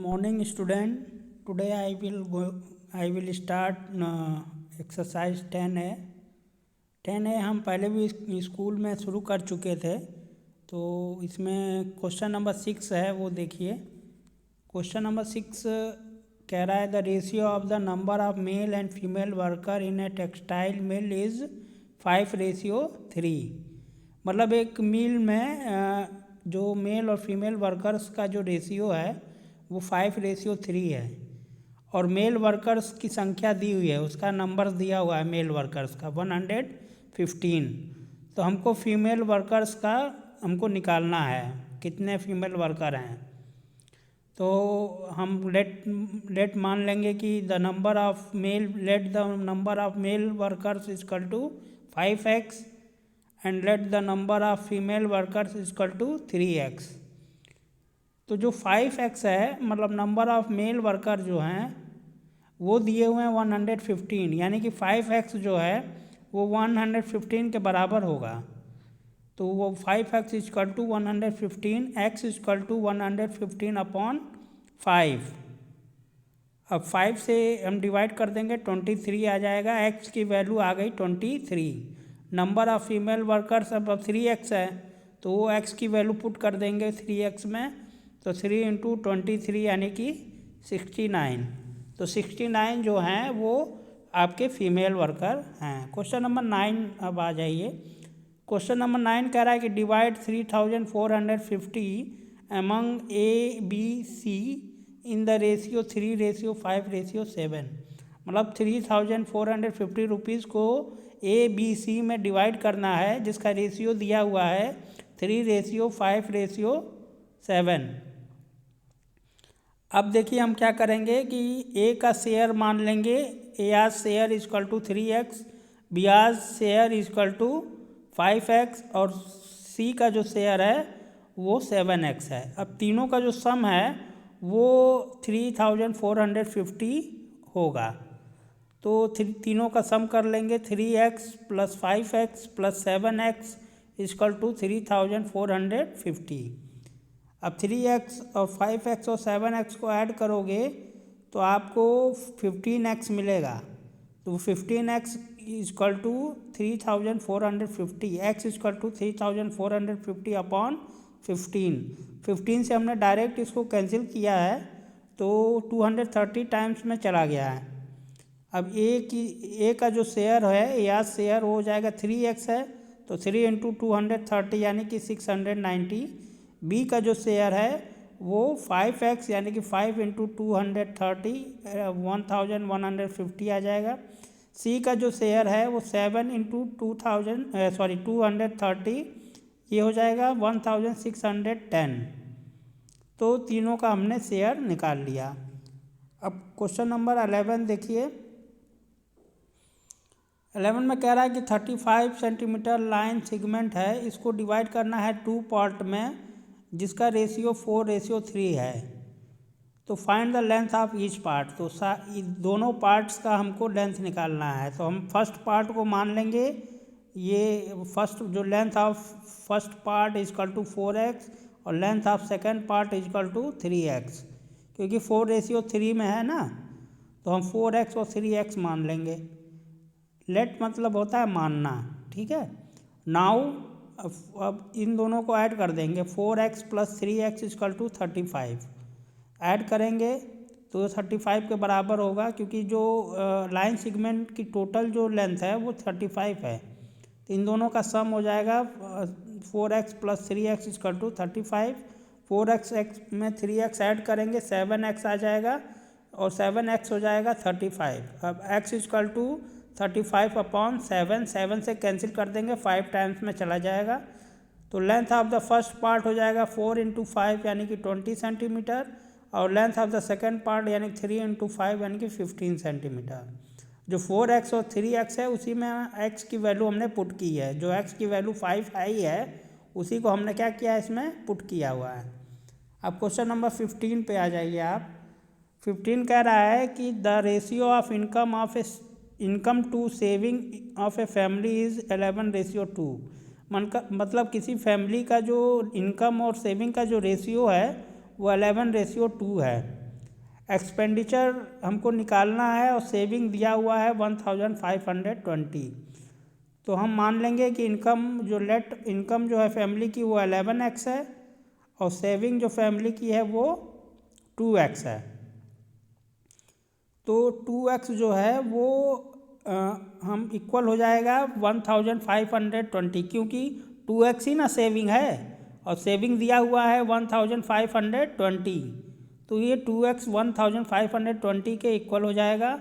Morning student. Today I will start exercise 10A. 10A हम पहले भी स्कूल में शुरू कर चुके थे, तो इसमें क्वेश्चन नंबर 6 है, वो देखिए। क्वेश्चन नंबर 6 कह रहा है the ratio of the number of male and female worker in a textile mill is 5:3। मतलब एक मिल में जो मेल और फीमेल वर्कर्स का जो रेशियो है वो 5:3 है, और मेल वर्कर्स की संख्या दी हुई है, उसका नंबर दिया हुआ है मेल वर्कर्स का 115। तो हमको फीमेल वर्कर्स का हमको निकालना है, कितने फीमेल वर्कर हैं। तो हम लेट मान लेंगे कि the number of male workers equal to 5x and let the number of female workers equal to 3x। तो जो 5x है, मतलब नंबर ऑफ मेल वर्कर जो हैं वो दिए हुए हैं 115, यानी कि 5x जो है वो 115 के बराबर होगा। तो वो 5x equal to 115, x equal to 115/5। अब 5 से हम डिवाइड कर देंगे, 23 आ जाएगा, x की वैल्यू आ गई 23। नंबर ऑफ फीमेल वर्कर्स अब 3x है, तो वो x की वैल्यू पुट कर देंगे 3x में, तो 3 × 23 यानी कि 69। तो 69 जो हैं वो आपके फीमेल वर्कर हैं। क्वेश्चन नंबर 9 अब आ जाइए। क्वेश्चन नंबर 9 कह रहा है कि divide 3450 among A B C in the ratio 3:5:7। मतलब 3450 रुपीज़ को ए बी सी में डिवाइड करना है, जिसका रेशियो दिया हुआ है 3:5:7। अब देखिए हम क्या करेंगे कि ए का शेयर मान लेंगे, A share equal to 3x, B share equal to 5x, और सी का जो शेयर है वो 7x है। अब तीनों का जो सम है वो 3450 होगा। तो तीनों का सम कर लेंगे, 3x + 5x + 7x equal to 3450। अब 3x और 5x और 7x को ऐड करोगे तो आपको 15x मिलेगा। तो 15x equal to 3450, x equal to 3450/15। 15 से हमने डायरेक्ट इसको कैंसिल किया है, तो 230 टाइम्स में चला गया है। अब ए का जो शेयर है, या शेयर हो जाएगा 3x है, तो 3 × 230 यानी कि 690। बी का जो शेयर है वो 5x यानी कि 5 × 230 1150 आ जाएगा। सी का जो शेयर है वो 7 × 230, ये हो जाएगा 1610। तो तीनों का हमने शेयर निकाल लिया। अब क्वेश्चन नंबर 11 देखिए। 11 में कह रहा है कि 35 सेंटीमीटर लाइन सेगमेंट है, इसको डिवाइड करना है 2 पार्ट में, जिसका रेशियो 4:3 है। तो find the length of each part. तो दोनों पार्ट्स का हमको लेंथ निकालना है। तो हम फर्स्ट पार्ट को मान लेंगे, ये फर्स्ट जो length of first part equal to 4x और length of second part equal to 3x, क्योंकि 4:3 में है ना, तो हम 4x और 3x मान लेंगे। लेट मतलब होता है मानना, ठीक है। नाउ अब इन दोनों को ऐड कर देंगे, 4x + 3x equal to 35। Add करेंगे तो 35 के बराबर होगा, क्योंकि जो लाइन सेगमेंट की टोटल जो लेंथ है वो 35 है। तो इन दोनों का सम हो जाएगा 4x + 3x equal to 35। 4x में 3x ऐड करेंगे, 7x आ जाएगा, और 7x हो जाएगा 35। अब x इक्वल टू 35/7, 7 से कैंसिल कर देंगे, 5 टाइम्स में चला जाएगा। तो length of the first part हो जाएगा 4 × 5 यानी कि 20 सेंटीमीटर, और length of the second part यानी 3 × 5 यानी कि 15 सेंटीमीटर। जो 4x और 3x है उसी में x की वैल्यू हमने पुट की है। जो x की वैल्यू 5 आई है उसी को हमने क्या किया है, इसमें पुट किया हुआ है। अब क्वेश्चन नंबर 15 पे आ जाइए आप। 15 कह रहा है कि the ratio of income to saving of a family is 11:2। मतलब किसी फैमिली का जो इनकम और सेविंग का जो रेशियो है वो 11:2 है। एक्सपेंडिचर हमको निकालना है और सेविंग दिया हुआ है 1520। तो हम मान लेंगे कि नेट इनकम जो है फैमिली की वो 11x है और सेविंग जो फैमिली की है वो 2x है। तो 2x जो है वो हम इक्वल हो जाएगा 1520, क्योंकि 2x ही ना सेविंग है और सेविंग दिया हुआ है 1520। तो ये 2x 1520 के इक्वल हो जाएगा।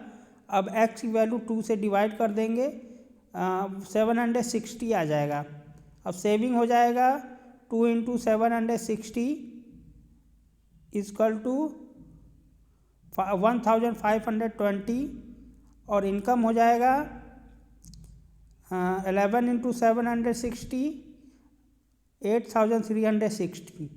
अब x की वैल्यू 2 से डिवाइड कर देंगे, 760 आ जाएगा। अब सेविंग हो जाएगा 2 × 760 इक्वल टू 1520 और इनकम हो जाएगा 11 × 760 8360।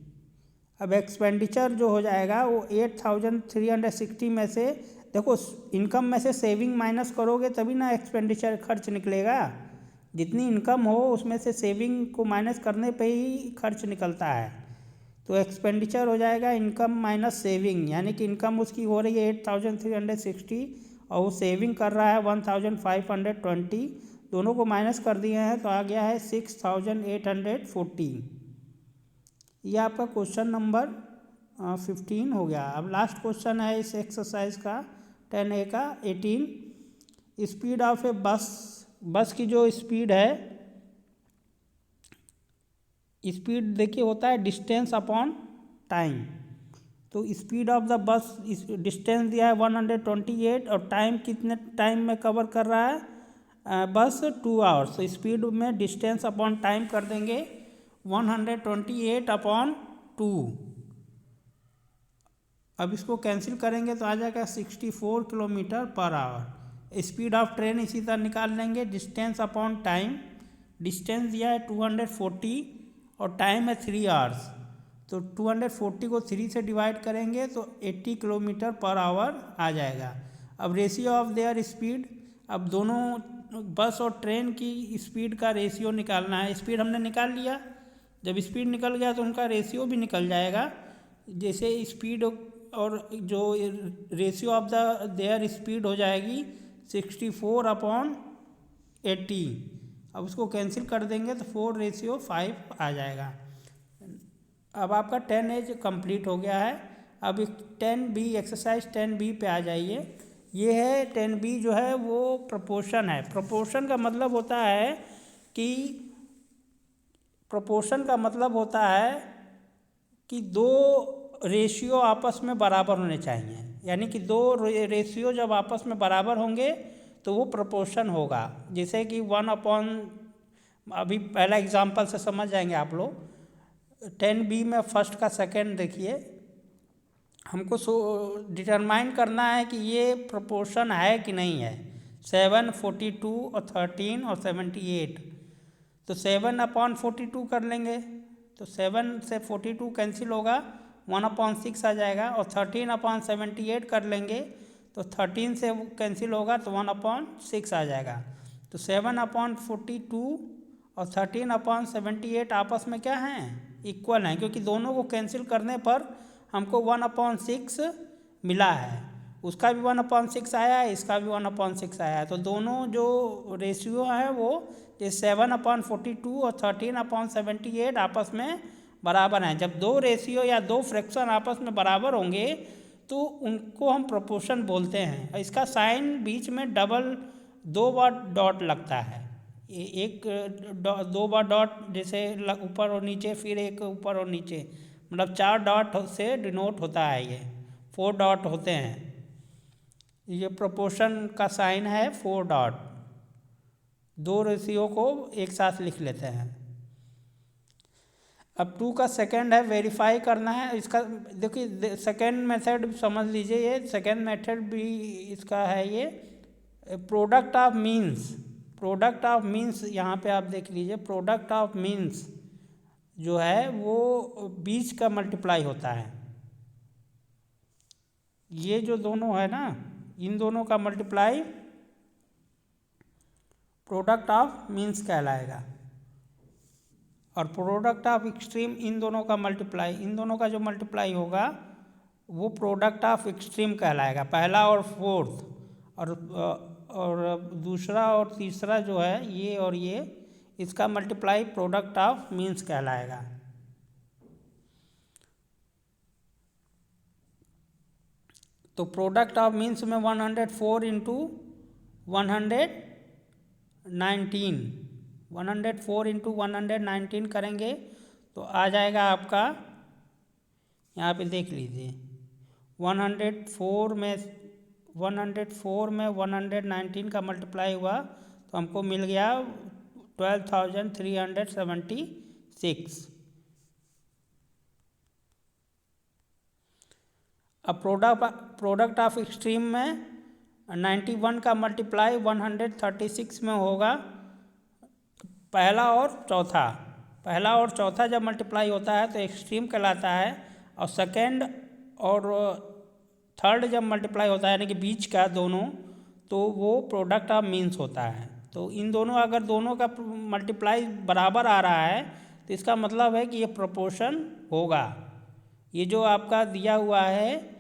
अब एक्सपेंडिचर जो हो जाएगा वो 8360 में से, देखो इनकम में से सेविंग माइनस करोगे तभी ना एक्सपेंडिचर खर्च निकलेगा। जितनी इनकम हो उसमें से सेविंग को माइनस करने पे ही खर्च निकलता है। तो एक्सपेंडिचर हो जाएगा इनकम माइनस सेविंग, यानी कि इनकम उसकी हो रही है 8360 और वो सेविंग कर रहा है 1520। दोनों को माइनस कर दिए हैं तो आ गया है 6840। ये आपका क्वेश्चन नंबर 15 हो गया। अब लास्ट क्वेश्चन है इस एक्सरसाइज का 10A का 18। स्पीड ऑफ ए बस की जो स्पीड है, स्पीड देखिए होता है डिस्टेंस अपॉन टाइम। तो speed of the bus, distance दिया है 128 और टाइम कितने टाइम में कवर कर रहा है बस 2 आवर्स। तो स्पीड में डिस्टेंस अपॉन टाइम कर देंगे 128/2। अब इसको कैंसिल करेंगे तो आ जाएगा 64 km/h। स्पीड ऑफ ट्रेन इसी तरह निकाल लेंगे, डिस्टेंस अपॉन टाइम। डिस्टेंस दिया है 240 और टाइम है 3 आवर्स। तो 240 को 3 से डिवाइड करेंगे तो 80 km/h आ जाएगा। अब रेशियो ऑफ देयर स्पीड, अब दोनों बस और ट्रेन की स्पीड का रेशियो निकालना है। स्पीड हमने निकाल लिया, जब स्पीड निकल गया तो उनका रेशियो भी निकल जाएगा। जैसे स्पीड और जो ratio of the there speed हो जाएगी 64/80। अब उसको कैंसिल कर देंगे तो 4:5 आ जाएगा। अब आपका 10A कंप्लीट हो गया है। अब 10B एक्सरसाइज 10B पे आ जाइए। ये है 10B जो है वो प्रोपोर्शन है। प्रोपोर्शन का मतलब होता है कि दो रेशियो आपस में बराबर होने चाहिए, यानी कि दो रेशियो जब आपस में बराबर होंगे तो वो प्रोपोर्शन होगा। जैसे कि 1/, अभी पहला एग्जांपल से समझ जाएंगे आप लोग। 10B में फर्स्ट का सेकंड देखिए, हमको डिटरमाइन करना है कि ये प्रोपोर्शन है कि नहीं है। 7, 42 और 13 और 78। तो 7/42 कर लेंगे तो 7 से 42 कैंसिल होगा, 1/6 आ जाएगा। और 13/78 कर लेंगे तो 13 से कैंसिल होगा तो 1/6 आ जाएगा। तो 7/42 और 13/78 आपस में क्या हैं, इक्वल हैं, क्योंकि दोनों को कैंसिल करने पर हमको 1/6 मिला है। उसका भी 1/6 आया है, इसका भी 1/6 आया है। तो दोनों जो रेशियो हैं वो 7/42 और 13/78 आपस में बराबर हैं। जब दो रेशियो या दो फ्रैक्शन आपस में बराबर होंगे तो उनको हम प्रोपोर्शन बोलते हैं। और इसका साइन बीच में दो बार डॉट लगता है। एक 2 बार डॉट, जैसे ऊपर और नीचे, फिर एक ऊपर और नीचे, मतलब 4 डॉट से डिनोट होता है। ये 4 डॉट होते हैं। ये प्रोपोर्शन का साइन है 4 डॉट। दो रेशियो को एक साथ लिख लेते हैं। अब 2 का सेकंड है, वेरीफाई करना है। इसका देखिए सेकंड मेथड समझ लीजिए, ये सेकंड मेथड भी इसका है। ये प्रोडक्ट ऑफ मीन्स यहाँ पे आप देख लीजिए। प्रोडक्ट ऑफ मीन्स जो है वो बीच का मल्टीप्लाई होता है। ये जो दोनों है ना, इन दोनों का मल्टीप्लाई प्रोडक्ट ऑफ मीन्स कहलाएगा। और प्रोडक्ट ऑफ एक्सट्रीम इन दोनों का मल्टीप्लाई, इन दोनों का जो मल्टीप्लाई होगा वो प्रोडक्ट ऑफ एक्सट्रीम कहलाएगा, पहला और फोर्थ। और दूसरा और तीसरा जो है ये और ये, इसका मल्टीप्लाई प्रोडक्ट ऑफ मीन्स कहलाएगा। तो प्रोडक्ट ऑफ मीन्स में 104 इंटू 119, 104 इंटू 119 करेंगे तो आ जाएगा आपका, यहाँ पे देख लीजिए, 104 में 119 का मल्टीप्लाई हुआ तो हमको मिल गया 12,376। अब प्रोडक्ट ऑफ एक्सट्रीम में 91 का मल्टीप्लाई 136 में होगा, पहला और चौथा जब मल्टीप्लाई होता है तो एक्सट्रीम कहलाता है, और सेकेंड और थर्ड जब मल्टीप्लाई होता है यानी कि बीच का दोनों, तो वो प्रोडक्ट ऑफ मीन्स होता है। तो इन दोनों, अगर दोनों का मल्टीप्लाई बराबर आ रहा है तो इसका मतलब है कि ये प्रोपोर्शन होगा। ये जो आपका दिया हुआ है,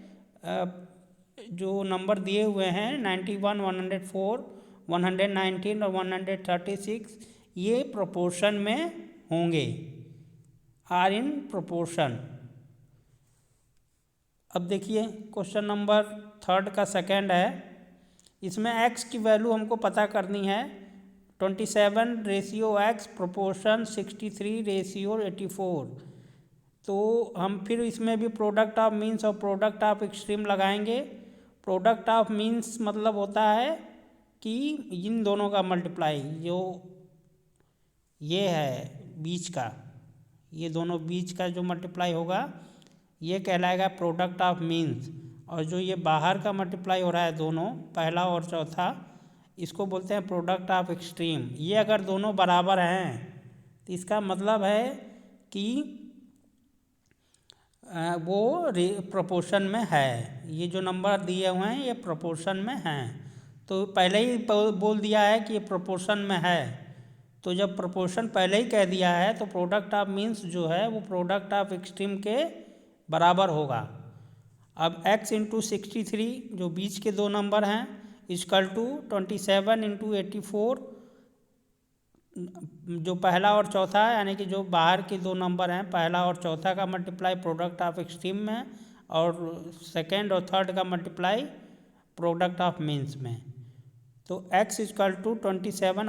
जो नंबर दिए हुए हैं 91, 104, 119 और 136, ये प्रोपोर्शन में होंगे, आर इन प्रोपोर्शन। अब देखिए क्वेश्चन नंबर 3 का सेकंड है, इसमें x की वैल्यू हमको पता करनी है, 27:x प्रोपोर्शन 63:84। तो हम फिर इसमें भी प्रोडक्ट ऑफ मीन्स और प्रोडक्ट ऑफ एक्सट्रीम लगाएंगे। प्रोडक्ट ऑफ मीन्स मतलब होता है कि इन दोनों का मल्टीप्लाई, जो ये है बीच का, ये दोनों बीच का जो मल्टीप्लाई होगा ये कहलाएगा प्रोडक्ट ऑफ मीन्स, और जो ये बाहर का मल्टीप्लाई हो रहा है दोनों, पहला और चौथा, इसको बोलते हैं प्रोडक्ट ऑफ एक्सट्रीम। ये अगर दोनों बराबर हैं तो इसका मतलब है कि वो प्रोपोर्शन में है। ये जो नंबर दिए हुए हैं ये प्रोपोर्शन में हैं, तो पहले ही बोल दिया है कि ये प्रोपोर्शन में है। तो जब प्रोपोर्शन पहले ही कह दिया है तो प्रोडक्ट ऑफ मीन्स जो है वो प्रोडक्ट ऑफ एक्सट्रीम के बराबर होगा। अब x इंटू 63 जो बीच के दो नंबर हैं इक्वल टू 27 इंटू 84, जो पहला और चौथा है यानी कि जो बाहर के दो नंबर हैं पहला और चौथा का मल्टीप्लाई प्रोडक्ट ऑफ एक्सट्रीम में, और सेकेंड और थर्ड का मल्टीप्लाई प्रोडक्ट ऑफ मीन्स में। तो x equal to 27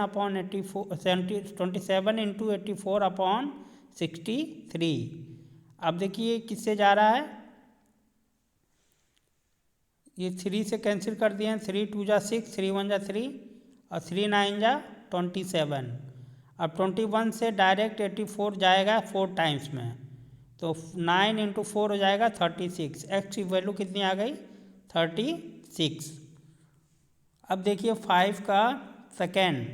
into 84 upon 63। अब देखिए किससे जा रहा है, ये 3 से कैंसिल कर दिए हैं, 3 2 जा 6, 3 1 जा 3 और 3 9 जा 27। अब 21 से डायरेक्ट 84 जाएगा 4 टाइम्स में, तो 9 इंटू 4 हो जाएगा 36। एक्स की वैल्यू कितनी आ गई 36। अब देखिए 5 का सेकेंड,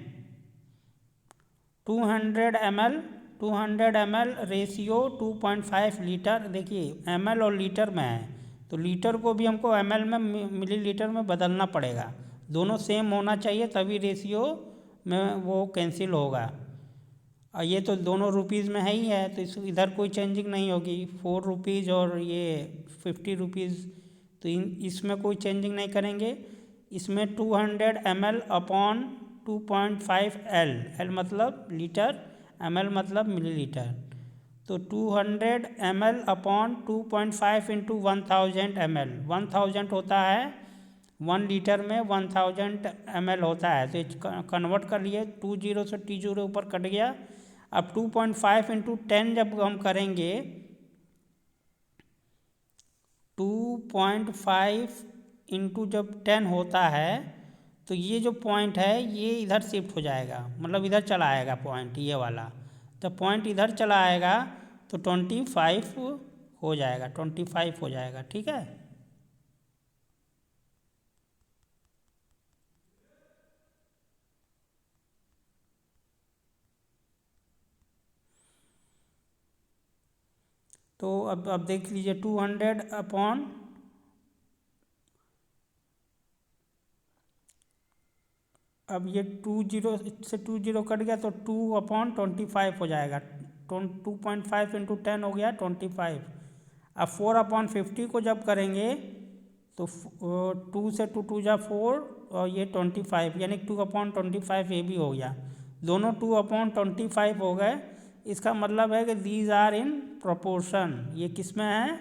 200 ml रेशियो 2.5 लीटर। देखिए ml और लीटर में है तो लीटर को भी हमको ml में मिलीलीटर में बदलना पड़ेगा, दोनों सेम होना चाहिए तभी रेशियो में वो कैंसिल होगा। और ये तो दोनों रुपीज़ में है ही है तो इधर कोई चेंजिंग नहीं होगी, 4 रुपीज़ और ये 50 रुपीज़, तो इसमें कोई चेंजिंग नहीं करेंगे। इसमें 200 ml अपॉन 2.5 L, L मतलब लीटर, ml मतलब मिलीलीटर, तो 200 ml अपॉन 2.5 इंटू 1000 ml, 1000 होता है 1 लीटर में 1000 ml होता है, तो कन्वर्ट कर लिए, 20 से T0 ऊपर कट गया। अब 2.5 इंटू 10 जब हम करेंगे, 2.5 इंटू जब 10 होता है तो ये जो पॉइंट है ये इधर शिफ्ट हो जाएगा, मतलब इधर चला आएगा पॉइंट, ये वाला जब पॉइंट इधर चला आएगा तो 25 हो जाएगा, 25 हो जाएगा, ठीक है। तो अब देख लीजिए 200 अपॉन, अब ये 20 से 20 कट गया तो 2/25 हो जाएगा, 2.5 इंटू 10 हो गया 25। अब 4/50 को जब करेंगे तो 2 से 2 जा 4 और ये 25, यानी 2/25 ये भी हो गया, दोनों 2/25 हो गए। इसका मतलब है कि दीज आर इन प्रोपोर्शन, ये किस में है,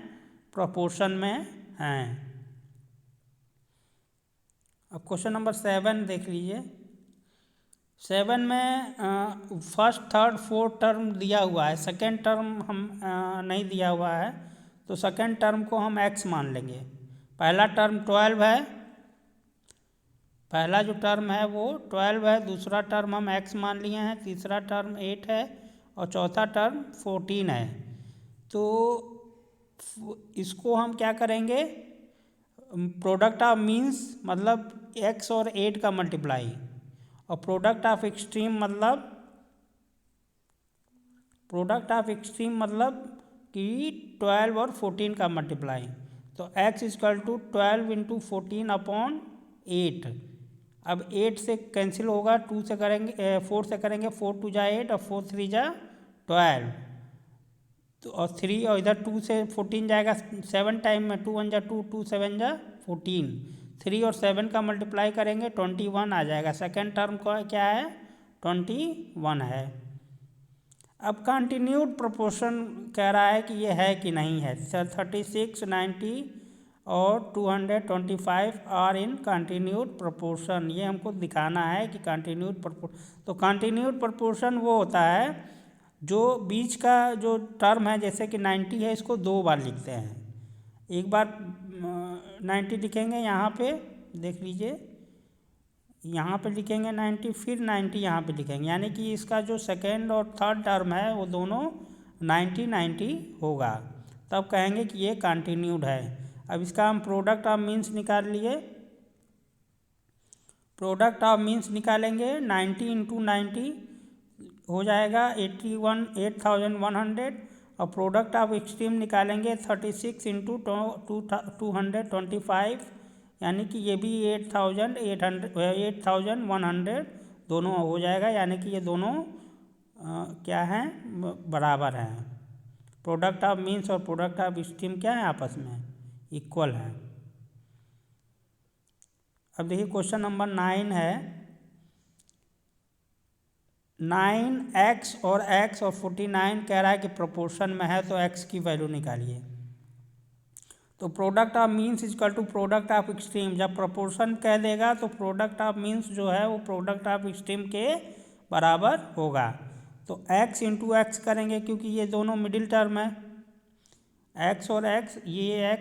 प्रोपोर्शन में हैं। अब क्वेश्चन नंबर 7 देख लीजिए। 7 में फर्स्ट थर्ड फोर्थ टर्म दिया हुआ है, सेकेंड टर्म हम नहीं दिया हुआ है, तो सेकेंड टर्म को हम x मान लेंगे। पहला टर्म 12 है, पहला जो टर्म है वो 12 है, दूसरा टर्म हम x मान लिए हैं, तीसरा टर्म 8 है और चौथा टर्म 14 है। तो इसको हम क्या करेंगे, प्रोडक्ट ऑफ मीन्स मतलब x और 8 का मल्टीप्लाई, और प्रोडक्ट ऑफ एक्सट्रीम मतलब कि 12 और 14 का मल्टीप्लाई। तो x = 12 × 14/8। अब 8 से कैंसिल होगा, 2 से करेंगे 4 से करेंगे, 4 2 जा 8 और 4 3 जा 12, तो और 3 और इधर 2 से 14 जाएगा 7 टाइम में, 2 1 जा 2, 2 7 जा 14, 3 और 7 का मल्टीप्लाई करेंगे 21 आ जाएगा। सेकेंड टर्म का क्या है, 21 है। अब कंटिन्यूड प्रोपोर्शन कह रहा है कि ये है कि नहीं है। 36, 90 और 225 आर इन कंटिन्यूड प्रोपोर्शन, ये हमको दिखाना है कि कंटिन्यूड प्रोपोर्शन। तो कंटिन्यूड प्रोपोर्शन वो होता है जो बीच का जो टर्म है, जैसे कि 90 है, इसको 2 बार लिखते हैं। एक बार 90 लिखेंगे, यहाँ पे देख लीजिए, यहाँ पे लिखेंगे 90, फिर 90 यहाँ पे लिखेंगे, यानी कि इसका जो सेकेंड और थर्ड टर्म है वो दोनों 90 होगा, तब कहेंगे कि ये कंटिन्यूड है। अब इसका हम प्रोडक्ट ऑफ मीन्स निकाल लिए। प्रोडक्ट ऑफ मीन्स निकालेंगे, 90 × 90 हो जाएगा 81,100, और प्रोडक्ट ऑफ एक्सट्रीम निकालेंगे 36 × 225, यानी कि ये भी 8100 दोनों हो जाएगा, यानी कि ये दोनों क्या हैं, बराबर हैं। प्रोडक्ट ऑफ मीन्स और प्रोडक्ट ऑफ एक्सट्रीम क्या है, आपस में इक्वल है। अब देखिए क्वेश्चन नंबर 9 है। 9x और x और 49 कह रहा है कि प्रोपोर्शन में है, तो x की वैल्यू निकालिए। तो product of means = product of extreme, जब प्रोपोर्शन कह देगा तो प्रोडक्ट ऑफ मीन्स जो है वो प्रोडक्ट ऑफ एक्सट्रीम के बराबर होगा। तो x × x करेंगे, क्योंकि ये दोनों मिडिल टर्म है, x और x, ये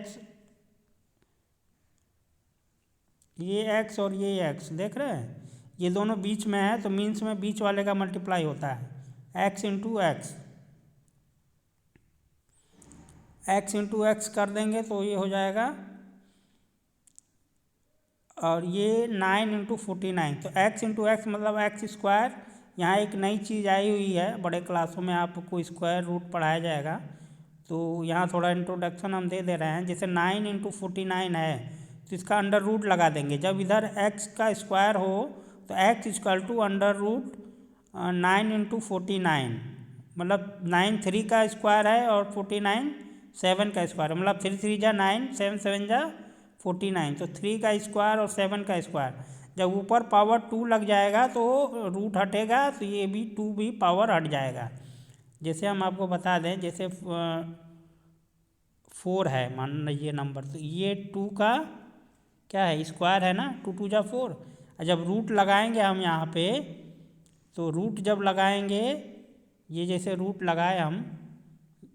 x और ये x देख रहे हैं, ये दोनों बीच में है, तो मीन्स में बीच वाले का मल्टीप्लाई होता है, x × x कर देंगे तो ये हो जाएगा, और ये 9 × 49, तो x × x मतलब x²। यहाँ एक नई चीज़ आई हुई है, बड़े क्लासों में आपको स्क्वायर रूट पढ़ाया जाएगा, तो यहाँ थोड़ा इंट्रोडक्शन हम दे रहे हैं। जैसे 9 × 49 है, तो इसका अंडर रूट लगा देंगे। जब इधर x का स्क्वायर हो तो x = √9 × 49, मतलब 9 3 का स्क्वायर है और 49 7 का स्क्वायर, मतलब 3 3 जा 9, 7 7 जा 49, तो 3 का स्क्वायर और 7 का स्क्वायर। जब ऊपर पावर 2 लग जाएगा तो रूट हटेगा, तो ये भी 2 भी पावर हट जाएगा। जैसे हम आपको बता दें, जैसे 4 है मान लीजिए नंबर, तो ये 2 का क्या है, स्क्वायर है ना, 2 2 जा 4। जब रूट लगाएंगे हम यहाँ पे, तो रूट जब लगाएंगे, ये जैसे रूट लगाए हम,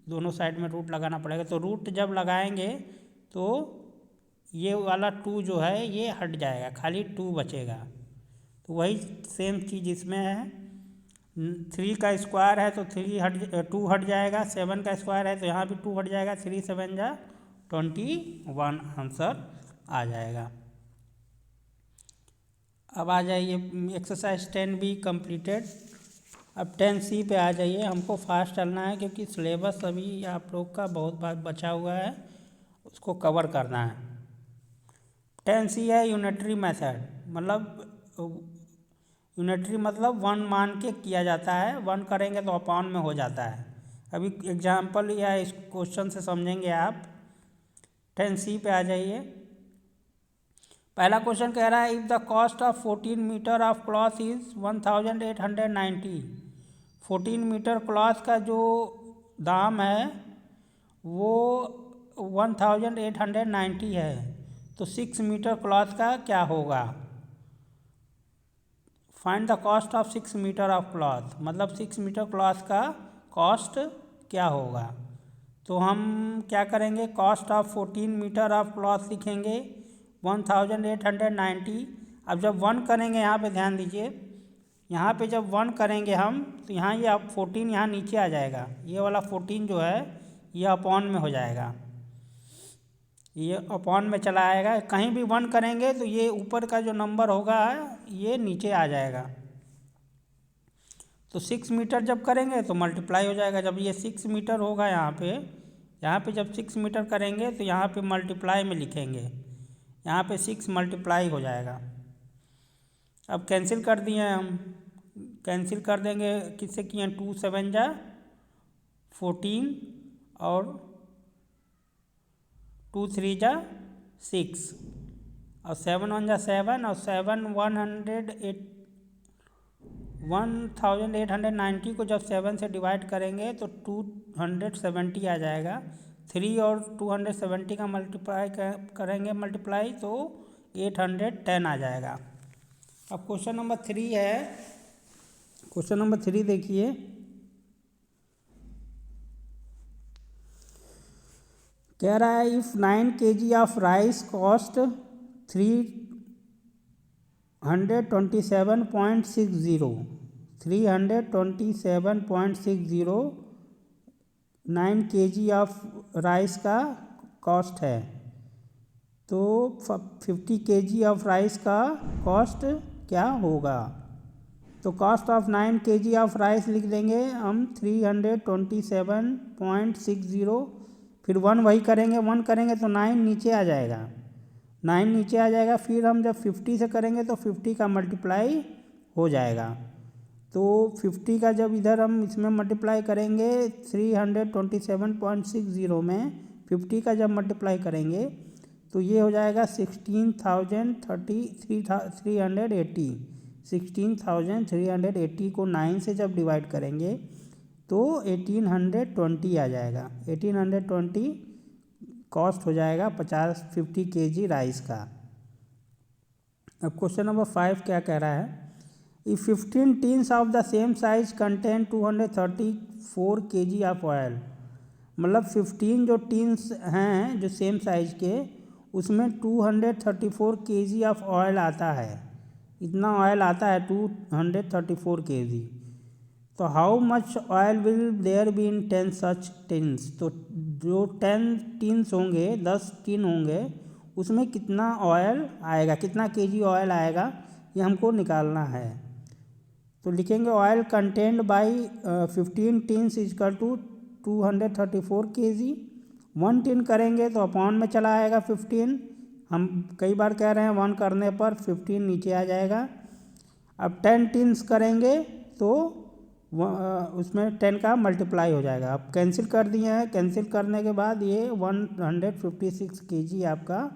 दोनों साइड में रूट लगाना पड़ेगा, तो रूट जब लगाएंगे तो ये वाला 2 जो है ये हट जाएगा, खाली 2 बचेगा। तो वही सेम चीज़ इसमें है, 3 का स्क्वायर है तो 2 हट जाएगा, 7 का स्क्वायर है तो यहाँ भी 2 हट जाएगा, 3 7 जा 21 आंसर आ जाएगा। अब आ जाइए एक्सरसाइज 10B कंप्लीटेड। अब 10C पे आ जाइए। हमको फास्ट चलना है क्योंकि सिलेबस अभी आप लोग का बहुत बार बचा हुआ है, उसको कवर करना है। 10C है यूनिटरी मेथड, यूनिटरी मतलब 1 मान के किया जाता है, 1 करेंगे तो अपॉन में हो जाता है। अभी एग्जाम्पल या इस क्वेश्चन से समझेंगे आप 10C पे आ जाइए। पहला क्वेश्चन कह रहा है if the cost of 14 metre of cloth is 1890। 14 metre cloth का जो दाम है वो 1890 है, तो 6 मीटर क्लॉथ का क्या होगा। Find the cost of 6 metre of cloth, मतलब 6 मीटर क्लॉथ का कॉस्ट क्या होगा। तो हम क्या करेंगे, cost of 14 metre of cloth लिखेंगे 1890। अब जब 1 करेंगे, यहाँ पे ध्यान दीजिए, यहाँ पे जब 1 करेंगे हम तो यहाँ ये अब 14 यहाँ नीचे आ जाएगा, ये वाला 14 जो है ये अपॉन में हो जाएगा, ये अपॉन में चला आएगा। कहीं भी 1 करेंगे तो ये ऊपर का जो नंबर होगा ये नीचे आ जाएगा। तो 6 मीटर जब करेंगे तो मल्टीप्लाई हो जाएगा। जब ये 6 मीटर होगा यहाँ पे जब 6 मीटर करेंगे तो यहाँ पे मल्टीप्लाई में लिखेंगे, यहाँ पे 6 मल्टीप्लाई हो जाएगा। अब कैंसिल कर दिए हम, कैंसिल कर देंगे, किससे किए, 2 7 जा 14 और 2 3 जा 6 और 7 1 जा 7 और 7 1890 को जब 7 से डिवाइड करेंगे तो 270 आ जाएगा। 3 और 270 का मल्टीप्लाई करेंगे मल्टीप्लाई तो 810 आ जाएगा। अब क्वेश्चन नंबर 3 है, क्वेश्चन नंबर 3 देखिए, कह रहा है if 9 kg of rice cost 327.60, 9 kg of rice का कॉस्ट है, तो 50 kg ऑफ राइस का कॉस्ट क्या होगा। तो cost of 9 kg of rice लिख देंगे हम 327.60, फिर 1 वही करेंगे, 1 करेंगे तो 9 नीचे आ जाएगा, 9 नीचे आ जाएगा। फिर हम जब 50 से करेंगे तो 50 का मल्टीप्लाई हो जाएगा। तो 50 का जब इधर हम इसमें मल्टीप्लाई करेंगे 327.60 में 50 का जब मल्टीप्लाई करेंगे तो ये हो जाएगा 16,380 को 9 से जब डिवाइड करेंगे तो 1820 आ जाएगा। 1820 कॉस्ट हो जाएगा 50 kg राइस का। अब क्वेश्चन नंबर 5 क्या कह रहा है, if 15 tins of the same size contain 234 kg of oil, मतलब 15 जो टिन्स हैं जो सेम साइज के उसमें 234 kg ऑफ ऑयल आता है, इतना ऑयल आता है 234 kg। तो how much oil will there be in 10 such tins, तो जो 10 टिन्स होंगे, 10 टिन होंगे, उसमें कितना ऑयल आएगा, कितना kg ऑयल आएगा, ये हमको निकालना है। तो लिखेंगे oil contained by 15 tins is equal to 234 kg। 1 tin करेंगे तो अपॉन में चला आएगा 15, हम कई बार कह रहे हैं 1 करने पर 15 नीचे आ जाएगा। अब 10 टिन्स करेंगे तो उसमें 10 का मल्टीप्लाई हो जाएगा। अब कैंसिल कर दिए हैं, कैंसिल करने के बाद ये 156 kg आपका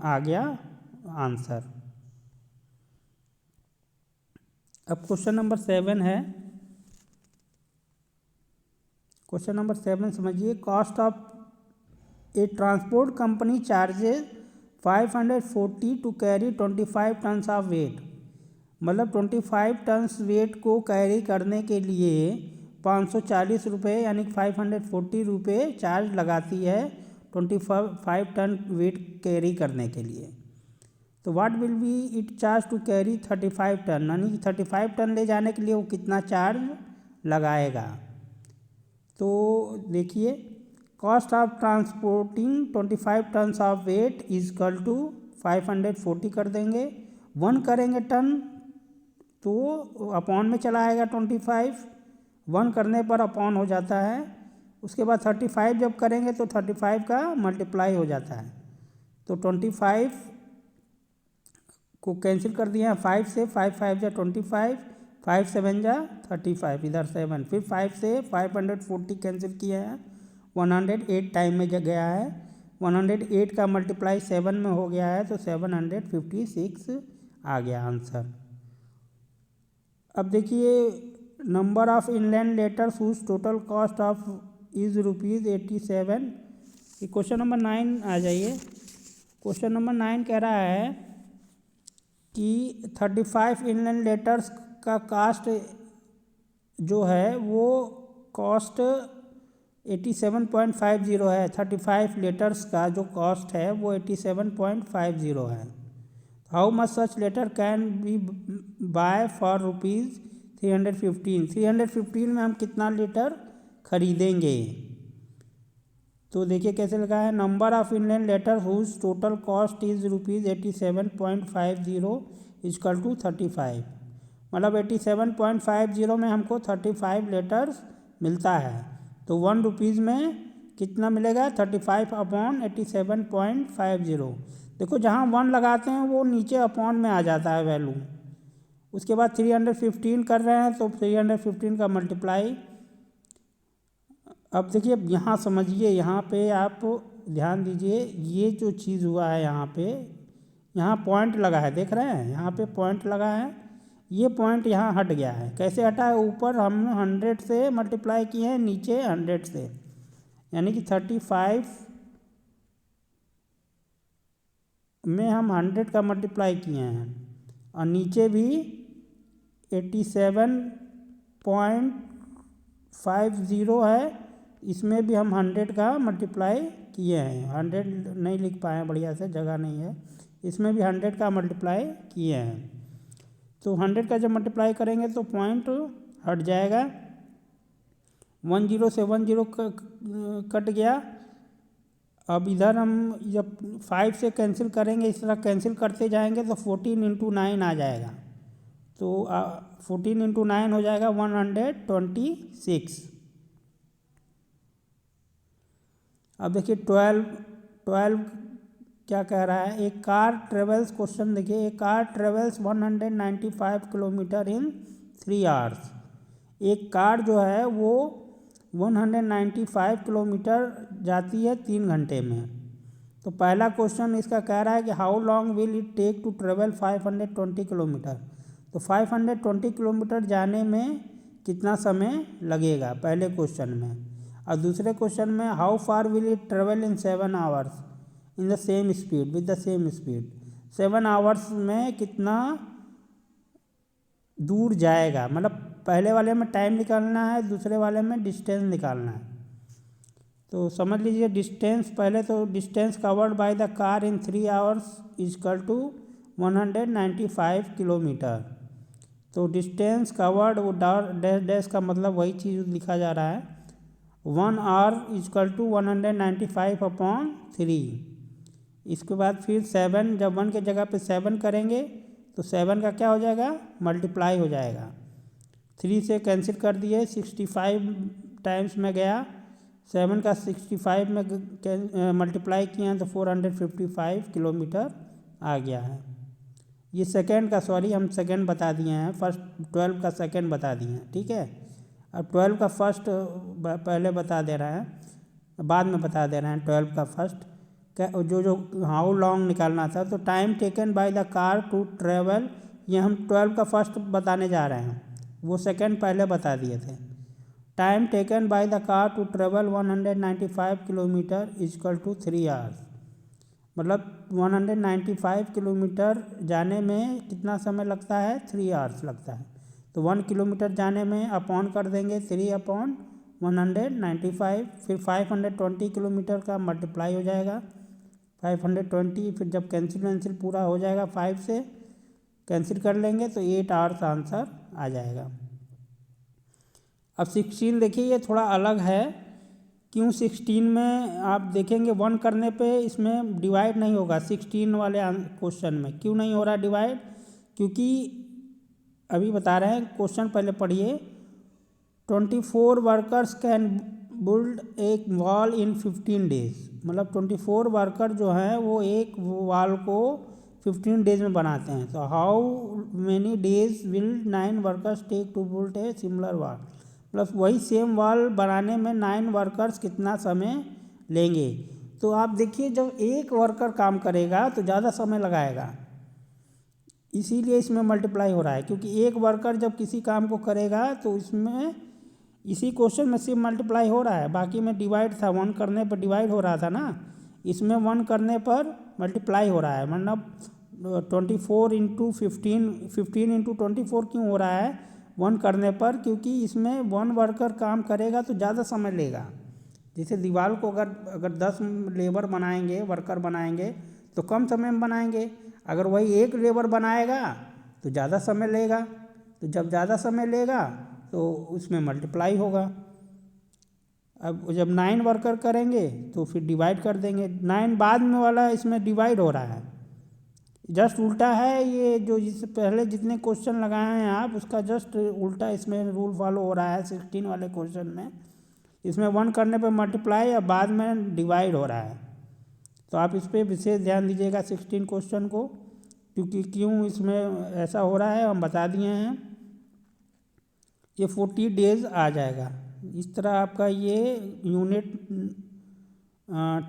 आ गया आंसर। अब क्वेश्चन नंबर 7 है, क्वेश्चन नंबर 7 समझिए, cost of a transport company charges 540 to carry 25 tons of weight, मतलब 25 टन्स वेट को कैरी करने के लिए 540 रुपये यानी 540 रुपये चार्ज लगाती है 25 टन वेट कैरी करने के लिए। तो what will be it charge to carry 35 ton, यानी कि 35 टन ले जाने के लिए वो कितना चार्ज लगाएगा। तो देखिए, cost of transporting 25 tons of weight is equal to 540 कर देंगे, 1 करेंगे टन तो अपॉन में चला आएगा 25, 1 करने पर अपॉन हो जाता है। उसके बाद 35 जब करेंगे तो 35 का मल्टीप्लाई हो जाता है। तो 25 को कैंसिल कर दिया 5 से, 5 5 जा 25, 5 7 जा 35, इधर 7, फिर 5 से 540 कैंसिल किया है, 108 टाइम में गया है, 108 का मल्टीप्लाई 7 में हो गया है, तो 756 आ गया आंसर। अब देखिए, number of inland letters whose total cost of is ₹87। ये क्वेश्चन नंबर 9 आ जाइए। क्वेश्चन नंबर 9 कह रहा है कि 35 इनलैंड लेटर्स का कास्ट जो है वो कॉस्ट 87.50 है। 35 लेटर्स का जो कॉस्ट है वो 87.50 है। How much such letter can be buy for ₹315। 315 में हम कितना लीटर खरीदेंगे? तो देखिए कैसे लगा है, number of inland letter whose total cost is ₹87.50 equal to 35। मतलब 87.50 में हमको 35 लेटर्स मिलता है, तो ₹1 में कितना मिलेगा? 35/87.50। देखो जहाँ 1 लगाते हैं वो नीचे अपॉन में आ जाता है वैल्यू। उसके बाद 315 कर रहे हैं तो 315 का मल्टीप्लाई। अब देखिए यहाँ समझिए, यहाँ पे आप ध्यान दीजिए, ये जो चीज़ हुआ है यहाँ पॉइंट लगा है, देख रहे हैं यहाँ पे पॉइंट लगा है, ये पॉइंट यहाँ हट गया है। कैसे हटा है? ऊपर हम 100 से मल्टीप्लाई किए हैं, नीचे 100 से, यानी कि 35 में हम 100 का मल्टीप्लाई किए हैं, और नीचे भी 87.50 है, इसमें भी हम 100 का मल्टीप्लाई किए हैं। 100 नहीं लिख पाए बढ़िया से, जगह नहीं है, इसमें भी 100 का मल्टीप्लाई किए हैं। तो 100 का जब मल्टीप्लाई करेंगे तो पॉइंट हट जाएगा, 10 से 10 कट गया। अब इधर हम जब 5 से कैंसिल करेंगे, इस तरह कैंसिल करते जाएंगे तो 14 × 9 आ जाएगा, तो 14 × 9 हो जाएगा 126। अब देखिए 12 क्या कह रहा है, एक कार ट्रेवल्स, क्वेश्चन देखिए, एक कार ट्रेवल्स 195 किलोमीटर इन 3 आवर्स। एक कार जो है वो 195 किलोमीटर जाती है 3 घंटे में। तो पहला क्वेश्चन इसका कह रहा है कि how long will it take to travel 520 kilometre. तो 520 किलोमीटर जाने में कितना समय लगेगा पहले क्वेश्चन में। और दूसरे क्वेश्चन में how far will it travel in 7 hours in the same speed with the same speed. 7 hours में कितना दूर जाएगा, मतलब पहले वाले में टाइम निकालना है, दूसरे वाले में डिस्टेंस निकालना है। तो समझ लीजिए डिस्टेंस, पहले तो distance covered by the car in 3 hours equal to 195 kilometre. तो डिस्टेंस कवर्ड, वो डैश डैश का मतलब वही चीज़ लिखा जा रहा है, 1 आवर इक्वल टू 195/3। इसके बाद फिर 7, जब 1 के जगह पे 7 करेंगे तो 7 का क्या हो जाएगा? मल्टीप्लाई हो जाएगा। 3 से कैंसिल कर दिए, 65 टाइम्स में गया, 7 का 65 में मल्टीप्लाई किए हैं तो 455 किलोमीटर आ गया है। ये सेकेंड का, सॉरी हम सेकेंड बता दिए हैं, फर्स्ट 12 का सेकेंड बता दिए हैं, ठीक है। अब 12 का फर्स्ट पहले बता दे रहे हैं, बाद में बता दे रहे हैं 12 का फर्स्ट। जो हाउ लॉन्ग निकालना था, तो time taken by the car to travel, ये हम 12 का फर्स्ट बताने जा रहे हैं, वो सेकेंड पहले बता दिए थे। Time taken by the car to travel 195 kilometre equal to 3 hours. मतलब 195 किलोमीटर जाने में कितना समय लगता है? 3 आवर्स लगता है। तो 1 किलोमीटर जाने में अपॉन कर देंगे 3/195, फिर 520 किलोमीटर का मल्टीप्लाई हो जाएगा 520, फिर जब कैंसिल पूरा हो जाएगा 5 से कैंसिल कर लेंगे तो 8 आवर्स आंसर आ जाएगा। अब 16 देखिए, ये थोड़ा अलग है। क्यों 16 में आप देखेंगे 1 करने पे इसमें डिवाइड नहीं होगा। 16 वाले क्वेश्चन में क्यों नहीं हो रहा डिवाइड? क्योंकि अभी बता रहे हैं, क्वेश्चन पहले पढ़िए। 24 वर्कर्स कैन बिल्ड एक वॉल इन 15 डेज। मतलब 24 वर्कर जो हैं वो एक वॉल को 15 डेज में बनाते हैं। तो how many days will 9 workers take to build a similar wall. मतलब वही सेम वॉल बनाने में 9 वर्कर्स कितना समय लेंगे। तो आप देखिए जब एक वर्कर काम करेगा तो ज़्यादा समय लगाएगा, इसीलिए इसमें मल्टीप्लाई हो रहा है, क्योंकि एक वर्कर जब किसी काम को करेगा तो इसमें इसी क्वेश्चन में सिर्फ मल्टीप्लाई हो रहा है, बाकी में डिवाइड था, 1 करने पर डिवाइड हो रहा था ना, इसमें 1 करने पर मल्टीप्लाई हो रहा है। मतलब 24 इंटू 15 इंटू 24 क्यों हो रहा है 1 करने पर, क्योंकि इसमें 1 वर्कर काम करेगा तो ज़्यादा समय लेगा। जैसे दीवार को अगर 10 लेबर बनाएंगे, वर्कर बनाएंगे तो कम समय में बनाएंगे, अगर वही एक लेबर बनाएगा तो ज़्यादा समय लेगा, तो जब ज़्यादा समय लेगा तो उसमें मल्टीप्लाई होगा। अब जब 9 वर्कर करेंगे तो फिर डिवाइड कर देंगे, 9 बाद में वाला इसमें डिवाइड हो रहा है, जस्ट उल्टा है ये, जो इससे पहले जितने क्वेश्चन लगाए हैं आप उसका जस्ट उल्टा इसमें रूल फॉलो हो रहा है। 16 वाले क्वेश्चन में इसमें 1 करने पे मल्टीप्लाई और बाद में डिवाइड हो रहा है, तो आप इस पर विशेष ध्यान दीजिएगा 16 क्वेश्चन को, क्योंकि क्यों इसमें ऐसा हो रहा है हम बता दिए हैं। ये 40 डेज आ जाएगा। इस तरह आपका ये यूनिट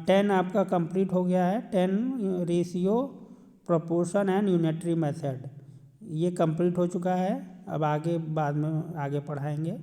10 आपका कंप्लीट हो गया है। 10 ratio, proportion and unitary method ये कंप्लीट हो चुका है। अब आगे बाद में आगे पढ़ाएंगे।